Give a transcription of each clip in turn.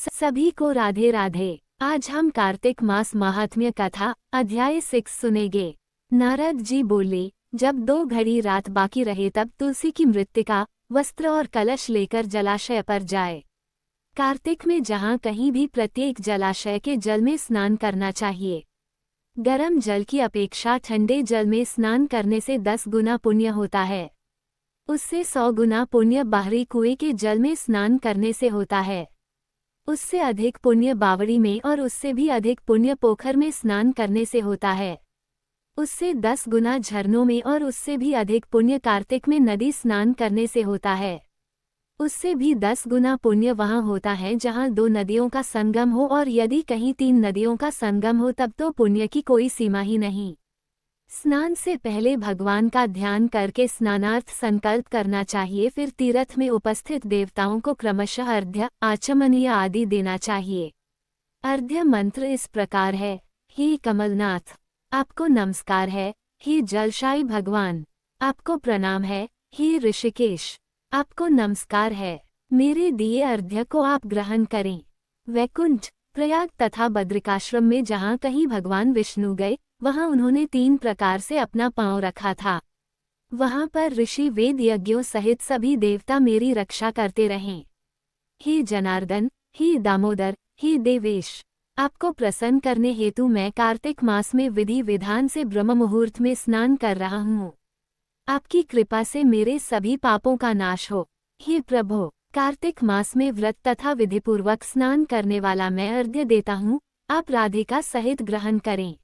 सभी को राधे राधे। आज हम कार्तिक मास महात्म्य कथा अध्याय 6 सुनेंगे। नारद जी बोले, जब 2 घड़ी रात बाकी रहे तब तुलसी की मृत्तिका, वस्त्र और कलश लेकर जलाशय पर जाए। कार्तिक में जहाँ कहीं भी प्रत्येक जलाशय के जल में स्नान करना चाहिए। गर्म जल की अपेक्षा ठंडे जल में स्नान करने से 10 गुना पुण्य होता है। उससे 100 गुना पुण्य बाहरी कुएं के जल में स्नान करने से होता है। उससे अधिक पुण्य बावड़ी में और उससे भी अधिक पुण्य पोखर में स्नान करने से होता है। उससे 10 गुना झरनों में और उससे भी अधिक पुण्य कार्तिक में नदी स्नान करने से होता है। उससे भी 10 गुना पुण्य वहाँ होता है जहाँ 2 नदियों का संगम हो, और यदि कहीं 3 नदियों का संगम हो तब तो पुण्य की कोई सीमा ही नहीं। स्नान से पहले भगवान का ध्यान करके स्नानार्थ संकल्प करना चाहिए। फिर तीर्थ में उपस्थित देवताओं को क्रमशः अर्घ्य, आचमनीय आदि देना चाहिए। अर्घ्य मंत्र इस प्रकार है। हे कमलनाथ, आपको नमस्कार है। हे जलशायी भगवान, आपको प्रणाम है। हे ऋषिकेश, आपको नमस्कार है। मेरे दिए अर्घ्य को आप ग्रहण करें। वैकुंठ, प्रयाग तथा बद्रिकाश्रम में जहाँ कहीं भगवान विष्णु गए वहाँ उन्होंने 3 प्रकार से अपना पांव रखा था। वहाँ पर ऋषि वेद यज्ञों सहित सभी देवता मेरी रक्षा करते रहें। हे जनार्दन, हे दामोदर, हे देवेश, आपको प्रसन्न करने हेतु मैं कार्तिक मास में विधि विधान से ब्रह्म मुहूर्त में स्नान कर रहा हूँ। आपकी कृपा से मेरे सभी पापों का नाश हो। हे प्रभु, कार्तिक मास में व्रत तथा विधिपूर्वक स्नान करने वाला मैं अर्घ्य देता हूँ, आप राधिका सहित ग्रहण करें।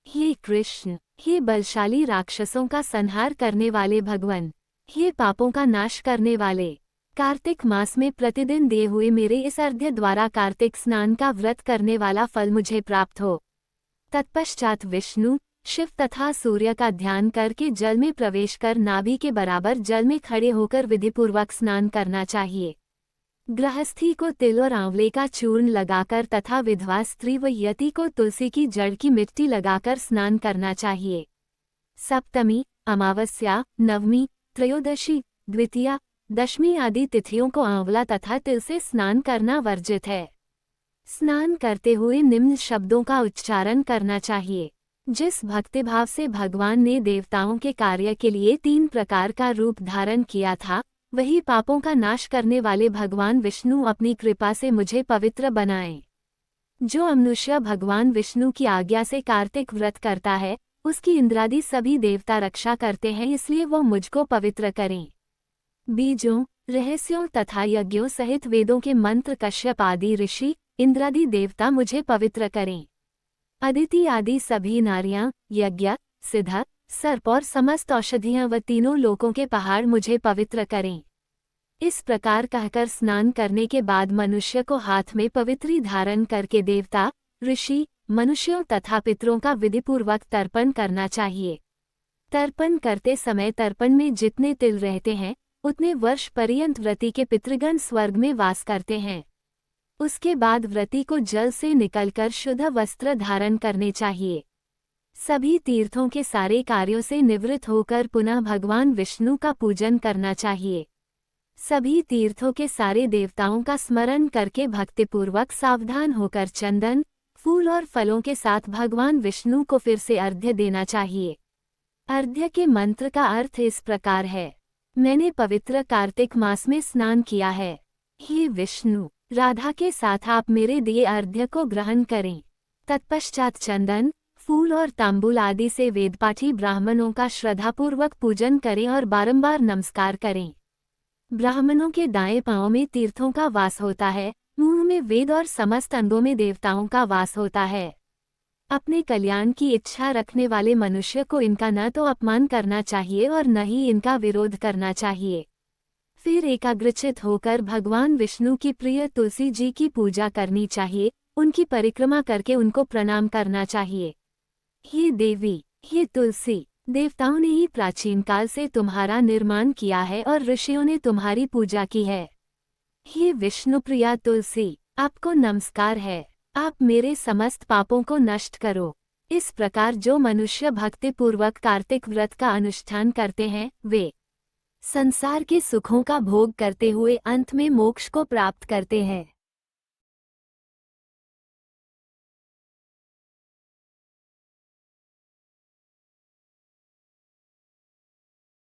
हे कृष्ण, हे बलशाली राक्षसों का संहार करने वाले भगवान, हे पापों का नाश करने वाले, कार्तिक मास में प्रतिदिन दिए हुए मेरे इस अर्घ्य द्वारा कार्तिक स्नान का व्रत करने वाला फल मुझे प्राप्त हो। तत्पश्चात विष्णु, शिव तथा सूर्य का ध्यान करके जल में प्रवेश कर नाभि के बराबर जल में खड़े होकर विधिपूर्वक स्नान करना चाहिए। गृहस्थी को तिल और आंवले का चूर्ण लगाकर तथा विधवा स्त्री व यति को तुलसी की जड़ की मिट्टी लगाकर स्नान करना चाहिए। सप्तमी, अमावस्या, नवमी, त्रयोदशी, द्वितीया, दशमी आदि तिथियों को आंवला तथा तिल से स्नान करना वर्जित है। स्नान करते हुए निम्न शब्दों का उच्चारण करना चाहिए। जिस भक्तिभाव से भगवान ने देवताओं के कार्य के लिए 3 प्रकार का रूप धारण किया था, वही पापों का नाश करने वाले भगवान विष्णु अपनी कृपा से मुझे पवित्र बनाएं। जो मनुष्य भगवान विष्णु की आज्ञा से कार्तिक व्रत करता है, उसकी इंद्रादि सभी देवता रक्षा करते हैं, इसलिए वो मुझको पवित्र करें। बीजों, रहस्यों तथा यज्ञों सहित वेदों के मंत्र कश्यप आदि ऋषि, इंद्रादि देवता मुझे पवित्र करें। अदिति आदि सभी नारियां, यज्ञ, सिद्ध, सर्प और समस्त औषधियां व तीनों लोकों के पहाड़ मुझे पवित्र करें। इस प्रकार कहकर स्नान करने के बाद मनुष्य को हाथ में पवित्री धारण करके देवता, ऋषि, मनुष्यों तथा पितरों का विधिपूर्वक तर्पण करना चाहिए। तर्पण करते समय तर्पण में जितने तिल रहते हैं उतने वर्ष पर्यंत व्रती के पितृगण स्वर्ग में वास करते हैं। उसके बाद व्रती को जल से निकलकर शुद्ध वस्त्र धारण करने चाहिए। सभी तीर्थों के सारे कार्यों से निवृत्त होकर पुनः भगवान विष्णु का पूजन करना चाहिए। सभी तीर्थों के सारे देवताओं का स्मरण करके भक्तिपूर्वक सावधान होकर चंदन, फूल और फलों के साथ भगवान विष्णु को फिर से अर्घ्य देना चाहिए। अर्घ्य के मंत्र का अर्थ इस प्रकार है। मैंने पवित्र कार्तिक मास में स्नान किया है। हे विष्णु, राधा के साथ आप मेरे दिए अर्घ्य को ग्रहण करें। तत्पश्चात चंदन, फूल और तांबूल आदि से वेदपाठी ब्राह्मणों का श्रद्धापूर्वक पूजन करें और बारंबार नमस्कार करें। ब्राह्मणों के दाएं पांव में तीर्थों का वास होता है, मुंह में वेद और समस्त अंगों में देवताओं का वास होता है। अपने कल्याण की इच्छा रखने वाले मनुष्य को इनका न तो अपमान करना चाहिए और न ही इनका विरोध करना चाहिए। फिर एकाग्रचित होकर भगवान विष्णु की प्रिय तुलसी जी की पूजा करनी चाहिए। उनकी परिक्रमा करके उनको प्रणाम करना चाहिए। हे देवी, हे तुलसी, देवताओं ने ही प्राचीन काल से तुम्हारा निर्माण किया है और ऋषियों ने तुम्हारी पूजा की है। हे विष्णु प्रिया तुलसी, आपको नमस्कार है। आप मेरे समस्त पापों को नष्ट करो। इस प्रकार जो मनुष्य भक्तिपूर्वक कार्तिक व्रत का अनुष्ठान करते हैं, वे संसार के सुखों का भोग करते हुए अंत में मोक्ष को प्राप्त करते हैं।